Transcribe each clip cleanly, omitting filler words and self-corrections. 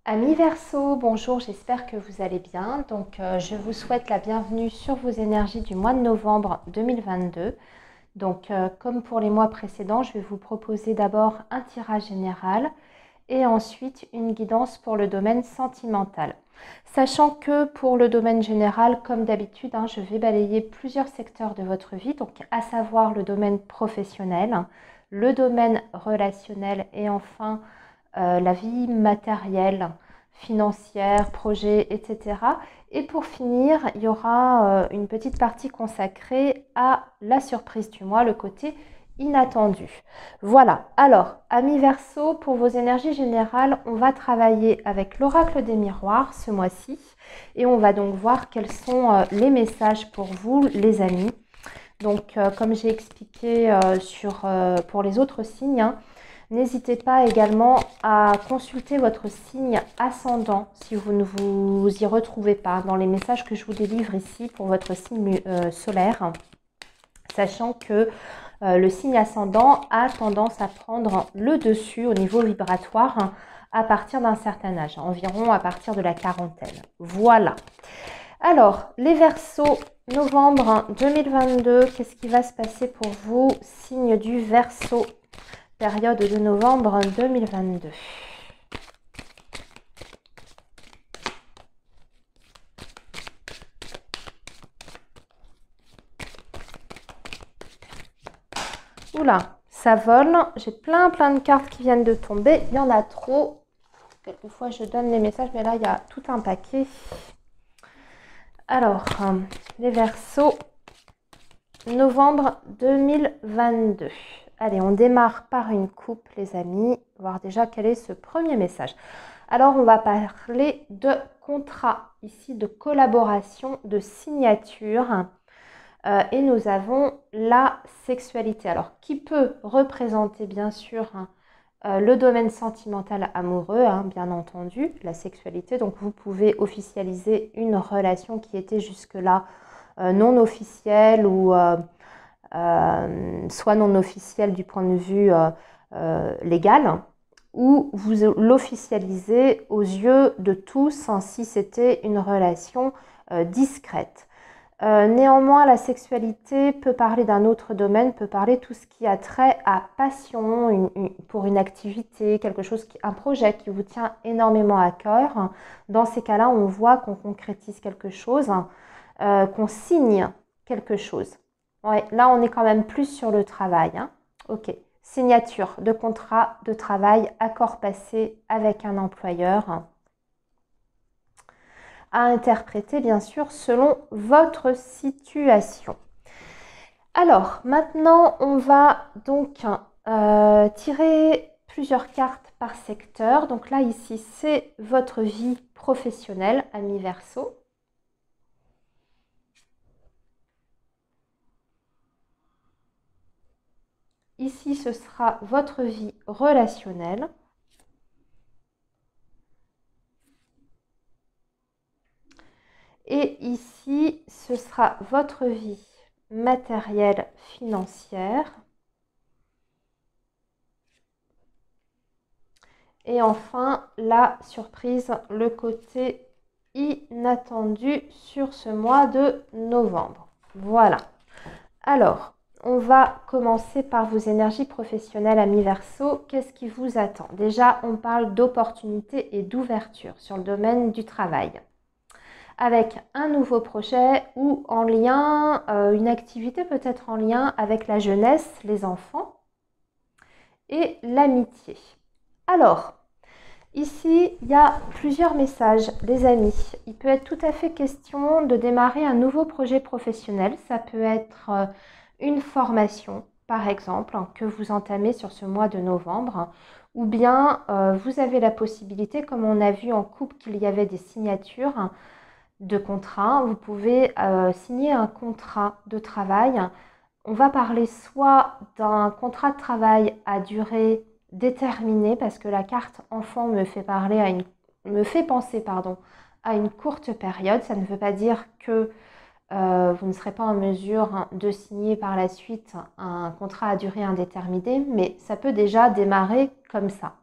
Amis Verseau, bonjour, j'espère que vous allez bien. Je vous souhaite la bienvenue sur vos énergies du mois de novembre 2022. Comme pour les mois précédents, je vais vous proposer d'abord un tirage général et ensuite une guidance pour le domaine sentimental. Sachant que pour le domaine général, comme d'habitude, je vais balayer plusieurs secteurs de votre vie, donc à savoir le domaine professionnel, le domaine relationnel et enfin la vie matérielle, financière, projet, etc. Et pour finir, il y aura une petite partie consacrée à la surprise du mois, le côté inattendu. Voilà, alors, amis Verseau, pour vos énergies générales, on va travailler avec l'oracle des miroirs ce mois-ci et on va donc voir quels sont les messages pour vous, les amis. Comme j'ai expliqué pour les autres signes, n'hésitez pas également à consulter votre signe ascendant si vous ne vous y retrouvez pas dans les messages que je vous délivre ici pour votre signe solaire, sachant que le signe ascendant a tendance à prendre le dessus au niveau vibratoire à partir d'un certain âge, environ à partir de la quarantaine. Voilà. Alors, les Verseaux, novembre 2022, qu'est-ce qui va se passer pour vous, signe du Verseau, période de novembre 2022. Oula, ça vole. J'ai plein de cartes qui viennent de tomber. Il y en a trop. Quelquefois, je donne les messages, mais là, il y a tout un paquet. Alors, les Verseaux, novembre 2022. Allez, on démarre par une coupe, les amis. Voir déjà quel est ce premier message. Alors, on va parler de contrat, ici, de collaboration, de signature. Et nous avons la sexualité. Alors, qui peut représenter, bien sûr, le domaine sentimental amoureux, bien entendu, la sexualité. Donc, vous pouvez officialiser une relation qui était jusque-là non officielle ou soit non officielle du point de vue légal, ou vous l'officialisez aux yeux de tous si c'était une relation discrète. Néanmoins, la sexualité peut parler d'un autre domaine, peut parler tout ce qui a trait à passion, pour une activité, quelque chose, un projet qui vous tient énormément à cœur. Dans ces cas-là, on voit qu'on concrétise quelque chose, qu'on signe quelque chose. Ouais, là, on est quand même plus sur le travail. Ok, signature de contrat de travail, accord passé avec un employeur, à interpréter bien sûr selon votre situation. Alors maintenant on va donc tirer plusieurs cartes par secteur. Donc là ici c'est votre vie professionnelle, amis Verseau. Ici ce sera votre vie relationnelle. Et ici, ce sera votre vie matérielle, financière. Et enfin, la surprise, le côté inattendu sur ce mois de novembre. Voilà. Alors, on va commencer par vos énergies professionnelles, amis Verseau. Qu'est-ce qui vous attend? Déjà, on parle d'opportunités et d'ouverture sur le domaine du travail, avec un nouveau projet ou en lien, une activité peut-être en lien avec la jeunesse, les enfants et l'amitié. Alors, ici, il y a plusieurs messages, les amis. Il peut être tout à fait question de démarrer un nouveau projet professionnel. Ça peut être une formation, par exemple, que vous entamez sur ce mois de novembre. Ou bien, vous avez la possibilité, comme on a vu en couple qu'il y avait des signatures, de contrat. Vous pouvez signer un contrat de travail. On va parler soit d'un contrat de travail à durée déterminée, parce que la carte enfant me fait penser à une courte période. Ça ne veut pas dire que vous ne serez pas en mesure de signer par la suite un contrat à durée indéterminée, mais ça peut déjà démarrer comme ça.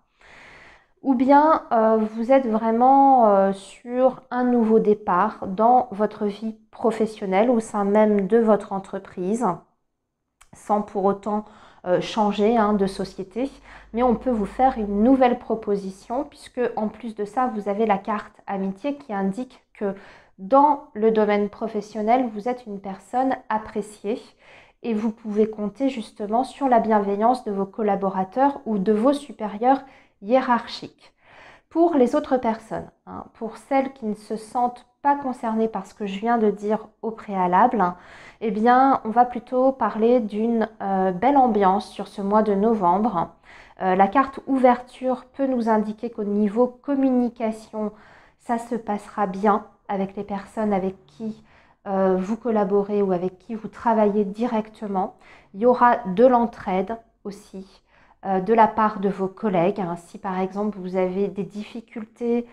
ou bien vous êtes vraiment sur un nouveau départ dans votre vie professionnelle au sein même de votre entreprise, sans pour autant changer de société, mais on peut vous faire une nouvelle proposition puisque en plus de ça, vous avez la carte amitié qui indique que dans le domaine professionnel, vous êtes une personne appréciée et vous pouvez compter justement sur la bienveillance de vos collaborateurs ou de vos supérieurs hiérarchiques. Pour les autres personnes, pour celles qui ne se sentent pas concernées par ce que je viens de dire au préalable, eh bien, on va plutôt parler d'une belle ambiance sur ce mois de novembre. La carte ouverture peut nous indiquer qu'au niveau communication, ça se passera bien avec les personnes avec qui vous collaborez ou avec qui vous travaillez directement. Il y aura de l'entraide aussi de la part de vos collègues. Si par exemple vous avez des difficultés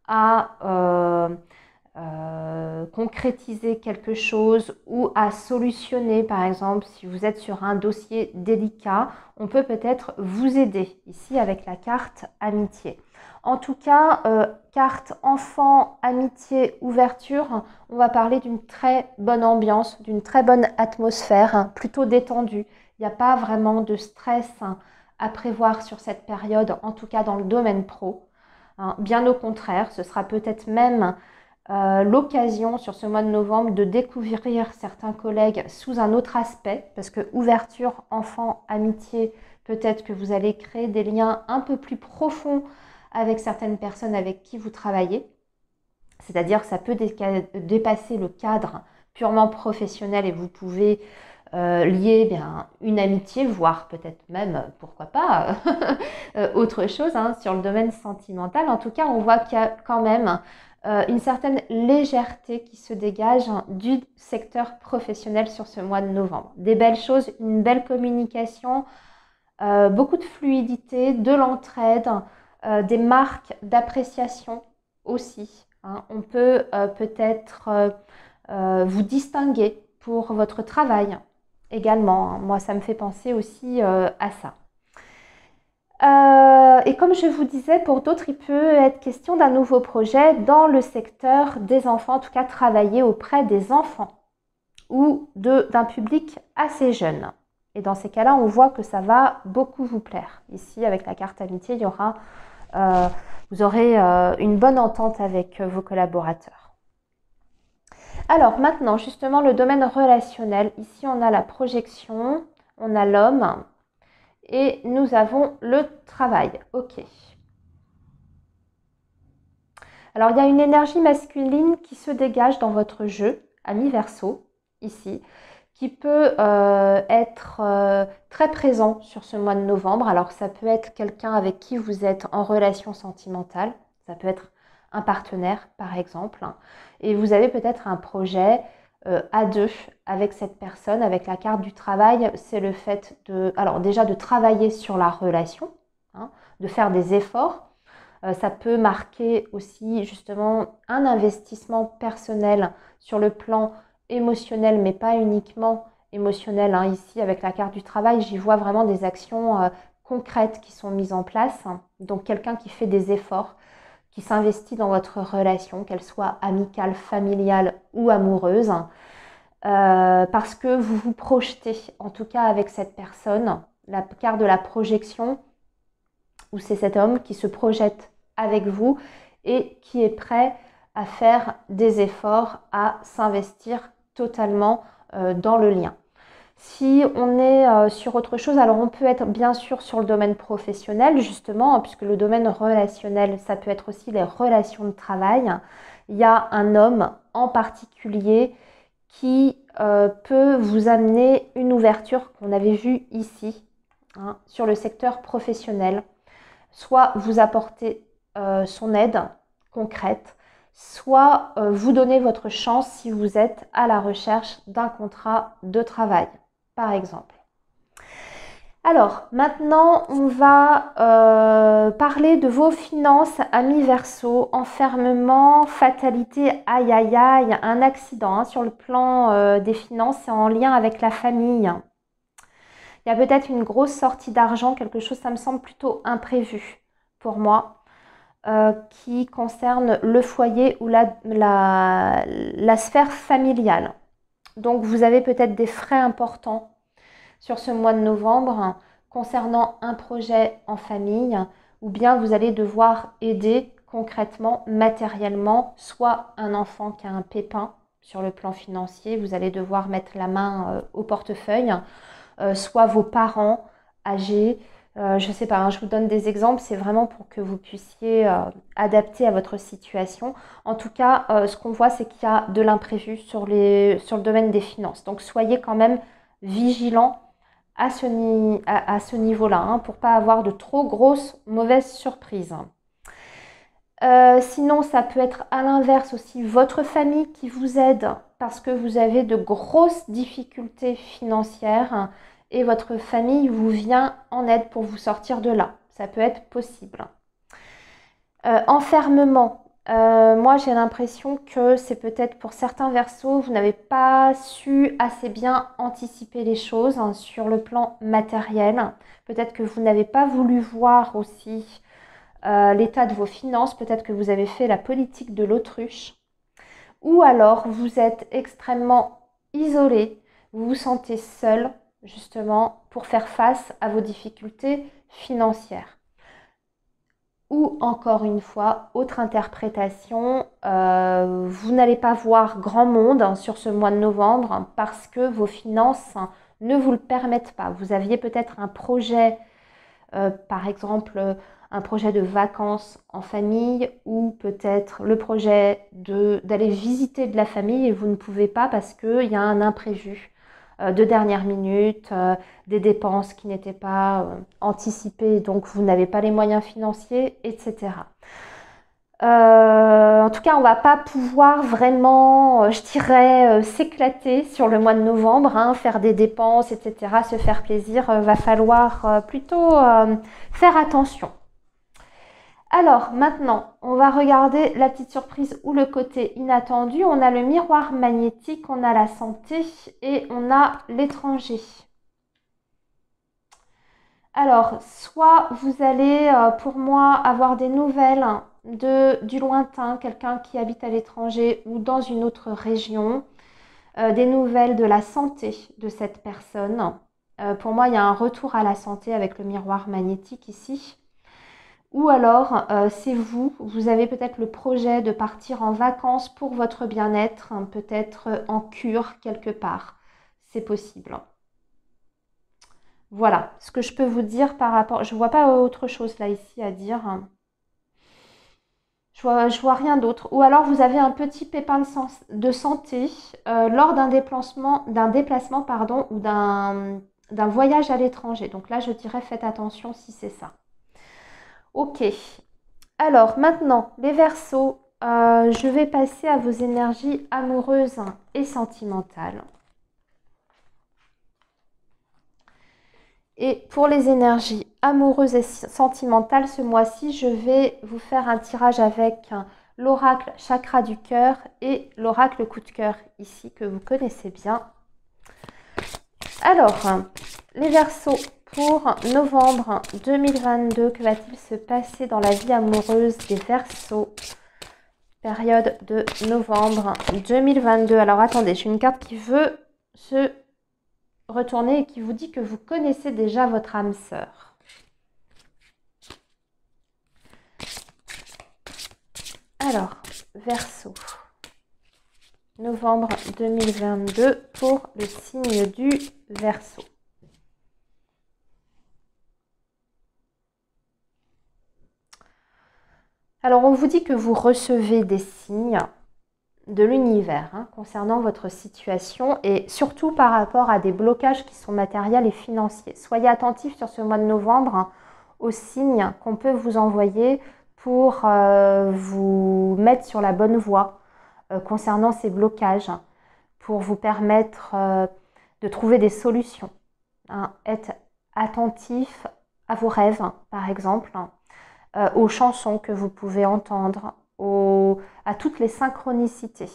à concrétiser quelque chose ou à solutionner, par exemple, si vous êtes sur un dossier délicat, on peut peut-être vous aider ici avec la carte amitié. En tout cas, carte enfant, amitié, ouverture, on va parler d'une très bonne ambiance, d'une très bonne atmosphère, plutôt détendue. Il n'y a pas vraiment de stress à prévoir sur cette période, en tout cas dans le domaine pro. Bien au contraire, ce sera peut-être même l'occasion sur ce mois de novembre de découvrir certains collègues sous un autre aspect, parce que ouverture, enfant, amitié, peut-être que vous allez créer des liens un peu plus profonds avec certaines personnes avec qui vous travaillez. C'est-à-dire que ça peut dépasser le cadre purement professionnel et vous pouvez lier une amitié, voire peut-être même, pourquoi pas, autre chose sur le domaine sentimental. En tout cas, on voit qu'il y a quand même une certaine légèreté qui se dégage du secteur professionnel sur ce mois de novembre. Des belles choses, une belle communication, beaucoup de fluidité, de l'entraide, des marques d'appréciation aussi. On peut peut-être vous distinguer pour votre travail également. Moi, ça me fait penser aussi à ça. Et comme je vous disais, pour d'autres, il peut être question d'un nouveau projet dans le secteur des enfants, en tout cas travailler auprès des enfants ou d'un public assez jeune. Et dans ces cas-là, on voit que ça va beaucoup vous plaire. Ici, avec la carte amitié, vous aurez une bonne entente avec vos collaborateurs. Alors maintenant, justement, le domaine relationnel. Ici, on a la projection, on a l'homme et nous avons le travail. Ok. Alors, il y a une énergie masculine qui se dégage dans votre jeu, ami Verseau, ici, qui peut être très présent sur ce mois de novembre. Alors, ça peut être quelqu'un avec qui vous êtes en relation sentimentale. Ça peut être un partenaire, par exemple. Et vous avez peut-être un projet à deux avec cette personne. Avec la carte du travail, c'est le fait de travailler sur la relation, de faire des efforts. Ça peut marquer aussi justement un investissement personnel sur le plan émotionnel, mais pas uniquement émotionnel. Ici, avec la carte du travail, j'y vois vraiment des actions concrètes qui sont mises en place. Donc, quelqu'un qui fait des efforts, qui s'investit dans votre relation, qu'elle soit amicale, familiale ou amoureuse, parce que vous vous projetez, en tout cas avec cette personne, la carte de la projection, où c'est cet homme qui se projette avec vous et qui est prêt à faire des efforts, à s'investir totalement dans le lien. Si on est sur autre chose, alors on peut être bien sûr sur le domaine professionnel, justement, puisque le domaine relationnel, ça peut être aussi les relations de travail. Il y a un homme en particulier qui peut vous amener une ouverture qu'on avait vue ici, sur le secteur professionnel. Soit vous apporter son aide concrète, soit vous donner votre chance si vous êtes à la recherche d'un contrat de travail, par exemple. Alors, maintenant, on va parler de vos finances, amis Verseau, enfermement, fatalité, aïe aïe aïe, un accident sur le plan des finances, c'est en lien avec la famille. Il y a peut-être une grosse sortie d'argent, quelque chose, ça me semble plutôt imprévu pour moi. qui concerne le foyer ou la sphère familiale. Donc vous avez peut-être des frais importants sur ce mois de novembre concernant un projet en famille, ou bien vous allez devoir aider concrètement, matériellement, soit un enfant qui a un pépin sur le plan financier, vous allez devoir mettre la main au portefeuille, soit vos parents âgés, je ne sais pas, hein, je vous donne des exemples, c'est vraiment pour que vous puissiez adapter à votre situation. En tout cas, ce qu'on voit, c'est qu'il y a de l'imprévu sur le domaine des finances. Donc soyez quand même vigilants à ce niveau-là, hein, pour ne pas avoir de trop grosses mauvaises surprises. Sinon, ça peut être à l'inverse aussi votre famille qui vous aide parce que vous avez de grosses difficultés financières et votre famille vous vient en aide pour vous sortir de là. Ça peut être possible. Enfermement. Moi, j'ai l'impression que c'est peut-être pour certains verseaux, vous n'avez pas su assez bien anticiper les choses, hein, sur le plan matériel. Peut-être que vous n'avez pas voulu voir aussi l'état de vos finances, peut-être que vous avez fait la politique de l'autruche, ou alors vous êtes extrêmement isolé, vous vous sentez seul justement pour faire face à vos difficultés financières. Ou encore une fois, autre interprétation, vous n'allez pas voir grand monde sur ce mois de novembre parce que vos finances ne vous le permettent pas. Vous aviez peut-être un projet, par exemple un projet de vacances en famille, ou peut-être le projet d'aller visiter de la famille et vous ne pouvez pas parce qu'il y a un imprévu de dernière minute, des dépenses qui n'étaient pas anticipées, donc vous n'avez pas les moyens financiers, etc. En tout cas, on ne va pas pouvoir vraiment, je dirais, s'éclater sur le mois de novembre, hein, faire des dépenses, etc., se faire plaisir. Va falloir plutôt faire attention. Alors maintenant, on va regarder la petite surprise ou le côté inattendu. On a le miroir magnétique, on a la santé et on a l'étranger. Alors, soit vous allez, pour moi, avoir des nouvelles du lointain, quelqu'un qui habite à l'étranger ou dans une autre région, des nouvelles de la santé de cette personne. Pour moi, il y a un retour à la santé avec le miroir magnétique ici. Ou alors, c'est vous avez peut-être le projet de partir en vacances pour votre bien-être, hein, peut-être en cure quelque part. C'est possible. Voilà ce que je peux vous dire par rapport... Je ne vois pas autre chose là ici à dire. Je vois rien d'autre. Ou alors vous avez un petit pépin de santé lors d'un déplacement pardon, ou d'un voyage à l'étranger. Donc là, je dirais faites attention si c'est ça. Ok. Alors maintenant, les Verseaux, je vais passer à vos énergies amoureuses et sentimentales. Et pour les énergies amoureuses et sentimentales, ce mois-ci, je vais vous faire un tirage avec l'oracle chakra du cœur et l'oracle coup de cœur ici que vous connaissez bien. Alors, les Verseaux, pour novembre 2022, que va-t-il se passer dans la vie amoureuse des Verseaux? Période de novembre 2022. Alors attendez, j'ai une carte qui veut se retourner et qui vous dit que vous connaissez déjà votre âme sœur. Alors, Verseau, novembre 2022 pour le signe du Verseau. Alors, on vous dit que vous recevez des signes de l'univers, hein, concernant votre situation et surtout par rapport à des blocages qui sont matériels et financiers. Soyez attentifs sur ce mois de novembre, hein, aux signes qu'on peut vous envoyer pour vous mettre sur la bonne voie concernant ces blocages, pour vous permettre de trouver des solutions. Hein, être attentif à vos rêves, hein, par exemple, aux chansons que vous pouvez entendre, à toutes les synchronicités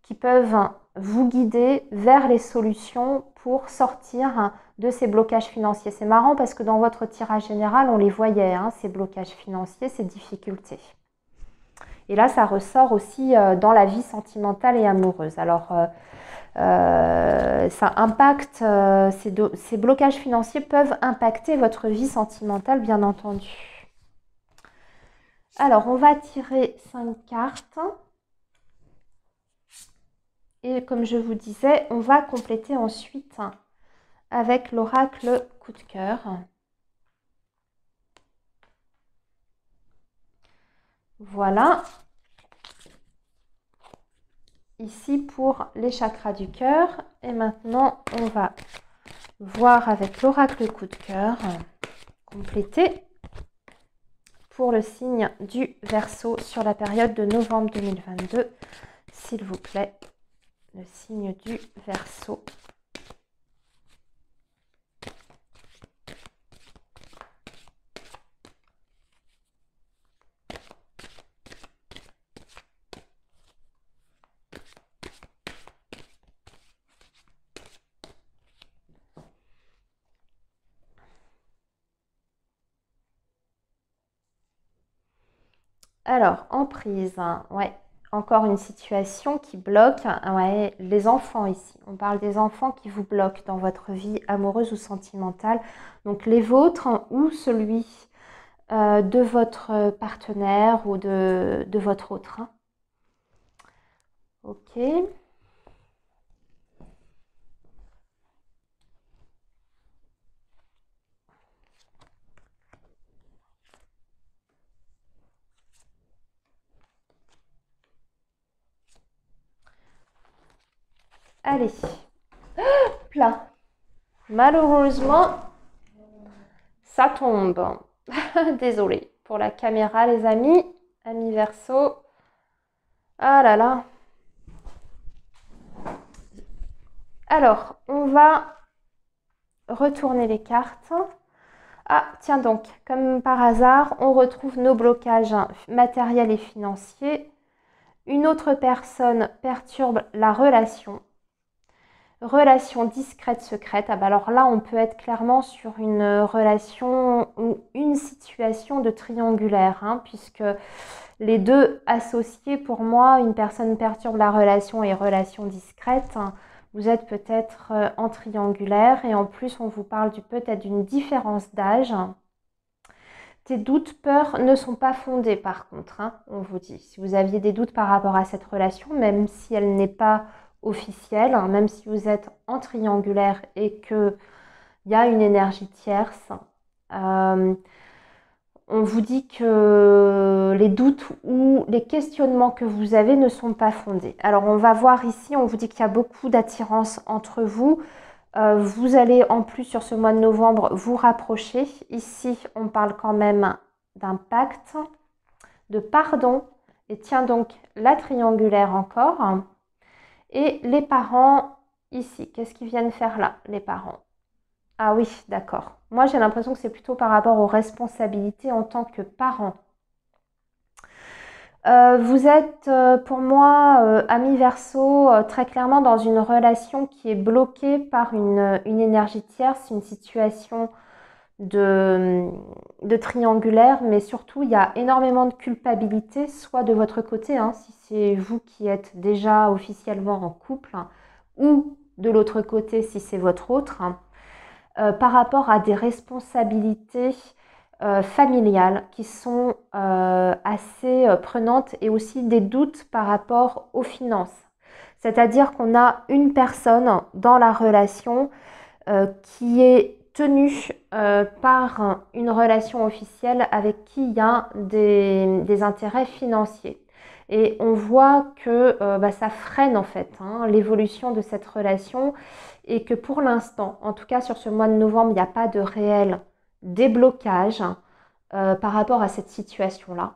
qui peuvent vous guider vers les solutions pour sortir de ces blocages financiers. C'est marrant parce que dans votre tirage général, on les voyait, hein, ces blocages financiers, ces difficultés. Et là, ça ressort aussi dans la vie sentimentale et amoureuse. Alors, ça impacte, ces blocages financiers peuvent impacter votre vie sentimentale, bien entendu. Alors, on va tirer 5 cartes. Et comme je vous disais, on va compléter ensuite avec l'oracle coup de cœur. Voilà. Ici pour les chakras du cœur. Et maintenant, on va voir avec l'oracle coup de cœur, compléter pour le signe du Verseau sur la période de novembre 2022. S'il vous plaît, le signe du Verseau. Alors, emprise, ouais, encore une situation qui bloque, ouais, les enfants ici. On parle des enfants qui vous bloquent dans votre vie amoureuse ou sentimentale. Donc, les vôtres ou celui de votre partenaire ou de votre autre. Ok. Allez. Là. Malheureusement, ça tombe. Désolée pour la caméra, les amis. Amis Verseau. Ah là là. Alors, on va retourner les cartes. Ah, tiens donc, comme par hasard, on retrouve nos blocages matériels et financiers. Une autre personne perturbe la relation. Relation discrète, secrète. Ah bah alors là, on peut être clairement sur une relation ou une situation de triangulaire, hein, puisque les deux associés, pour moi, une personne perturbe la relation et relation discrète. Vous êtes peut-être en triangulaire et en plus, on vous parle peut-être d'une différence d'âge. Tes doutes, peurs ne sont pas fondés par contre, hein, on vous dit. Si vous aviez des doutes par rapport à cette relation, même si elle n'est pas officielle, hein, même si vous êtes en triangulaire et qu'il y a une énergie tierce, on vous dit que les doutes ou les questionnements que vous avez ne sont pas fondés. Alors on va voir ici, on vous dit qu'il y a beaucoup d'attirance entre vous. Vous allez en plus sur ce mois de novembre vous rapprocher. Ici, on parle quand même d'un pacte, de pardon. Et tiens donc la triangulaire encore. Et les parents ici, qu'est-ce qu'ils viennent faire là, les parents? Ah oui, d'accord. Moi, j'ai l'impression que c'est plutôt par rapport aux responsabilités en tant que parent. Vous êtes pour moi, ami Verseau, très clairement dans une relation qui est bloquée par une énergie tierce, une situation de triangulaire, mais surtout il y a énormément de culpabilité, soit de votre côté, hein, si c'est vous qui êtes déjà officiellement en couple, hein, ou de l'autre côté si c'est votre autre, hein, par rapport à des responsabilités familiales qui sont assez prenantes et aussi des doutes par rapport aux finances. C'est-à-dire qu'on a une personne dans la relation qui est tenue par une relation officielle avec qui il y a des intérêts financiers. Et on voit que ça freine en fait, hein, l'évolution de cette relation et que pour l'instant, en tout cas sur ce mois de novembre, il n'y a pas de réel déblocage par rapport à cette situation-là,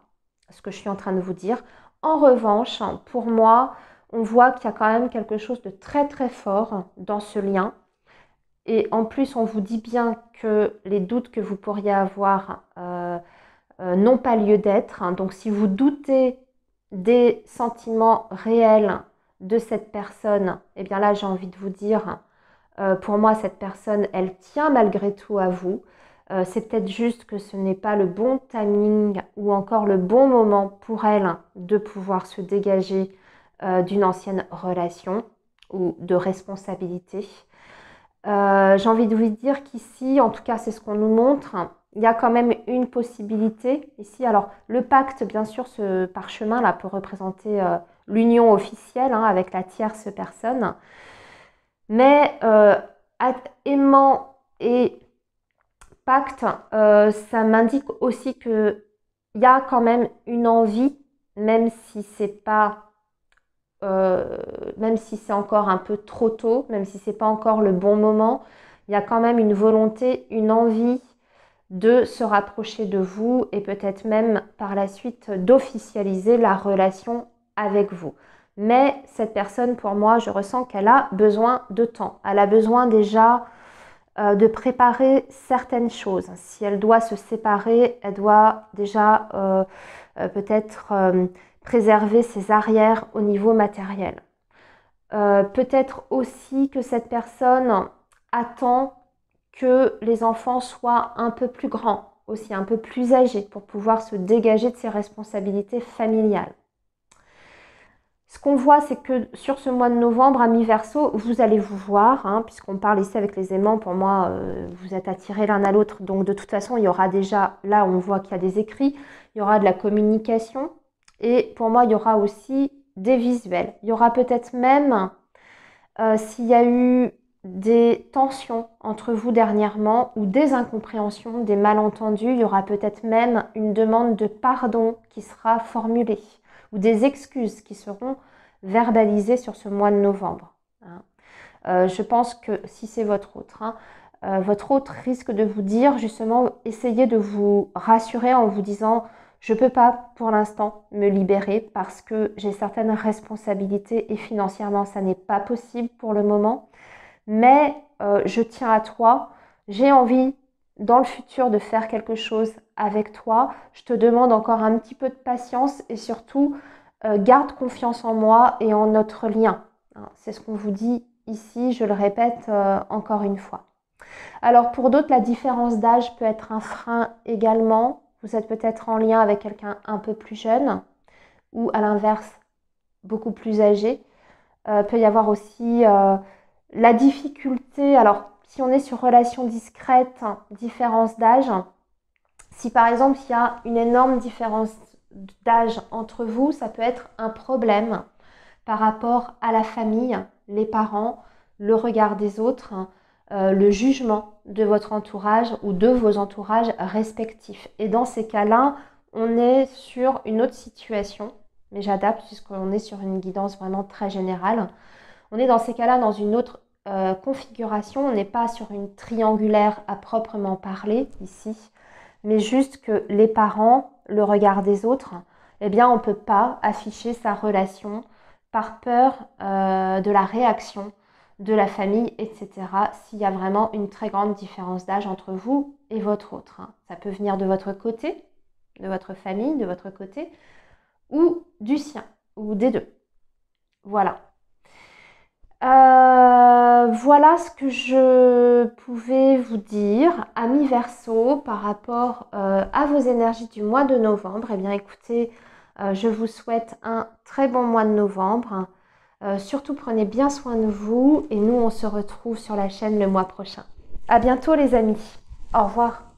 ce que je suis en train de vous dire. En revanche, pour moi, on voit qu'il y a quand même quelque chose de très très fort dans ce lien. Et en plus, on vous dit bien que les doutes que vous pourriez avoir n'ont pas lieu d'être. Donc, si vous doutez des sentiments réels de cette personne, eh bien là, j'ai envie de vous dire, pour moi, cette personne, elle tient malgré tout à vous. C'est peut-être juste que ce n'est pas le bon timing ou encore le bon moment pour elle de pouvoir se dégager d'une ancienne relation ou de responsabilité. J'ai envie de vous dire qu'ici, en tout cas c'est ce qu'on nous montre, il y a quand même une possibilité ici. Alors le pacte, bien sûr, ce parchemin là peut représenter l'union officielle avec la tierce personne. Mais aimant et pacte, ça m'indique aussi qu'il y a quand même une envie, même si c'est pas, même si c'est encore un peu trop tôt, même si c'est pas encore le bon moment, il y a quand même une volonté, une envie de se rapprocher de vous et peut-être même par la suite d'officialiser la relation avec vous. Mais cette personne, pour moi, je ressens qu'elle a besoin de temps. Elle a besoin déjà de préparer certaines choses. Si elle doit se séparer, elle doit déjà peut-être préserver ses arrières au niveau matériel. Peut-être aussi que cette personne attend que les enfants soient un peu plus grands, aussi un peu plus âgés, pour pouvoir se dégager de ses responsabilités familiales. Ce qu'on voit, c'est que sur ce mois de novembre, amis Verseau, vous allez vous voir, puisqu'on parle ici avec les aimants, pour moi, vous êtes attirés l'un à l'autre, donc de toute façon, il y aura déjà, là on voit qu'il y a des écrits, il y aura de la communication, et pour moi, il y aura aussi des visuels. Il y aura peut-être même, s'il y a eu des tensions entre vous dernièrement, ou des incompréhensions, des malentendus, il y aura peut-être même une demande de pardon qui sera formulée, ou des excuses qui seront verbalisées sur ce mois de novembre. Je pense que si c'est votre hôte risque de vous dire justement, essayez de vous rassurer en vous disant « je ne peux pas pour l'instant me libérer parce que j'ai certaines responsabilités et financièrement ça n'est pas possible pour le moment, mais je tiens à toi, j'ai envie dans le futur de faire quelque chose avec toi, je te demande encore un petit peu de patience et surtout garde confiance en moi et en notre lien. » C'est ce qu'on vous dit ici, je le répète encore une fois. Alors pour d'autres, la différence d'âge peut être un frein également. Vous êtes peut-être en lien avec quelqu'un un peu plus jeune ou à l'inverse, beaucoup plus âgé. Peut y avoir aussi la difficulté, alors si on est sur relation discrète, différence d'âge, si par exemple il y a une énorme différence d'âge entre vous, ça peut être un problème par rapport à la famille, les parents, le regard des autres, le jugement de votre entourage ou de vos entourages respectifs. Et dans ces cas-là, on est sur une autre situation, mais j'adapte puisqu'on est sur une guidance vraiment très générale. On est dans ces cas-là dans une autre configuration, on n'est pas sur une triangulaire à proprement parler ici, mais juste que les parents, le regard des autres, eh bien on ne peut pas afficher sa relation par peur de la réaction de la famille, etc. s'il y a vraiment une très grande différence d'âge entre vous et votre autre. Ça peut venir de votre côté, de votre famille, de votre côté, ou du sien, ou des deux. Voilà. Voilà ce que je pouvais vous dire, amis Verseau, par rapport à vos énergies du mois de novembre. Eh bien écoutez, je vous souhaite un très bon mois de novembre. Surtout prenez bien soin de vous et nous on se retrouve sur la chaîne le mois prochain. À bientôt les amis. Au revoir.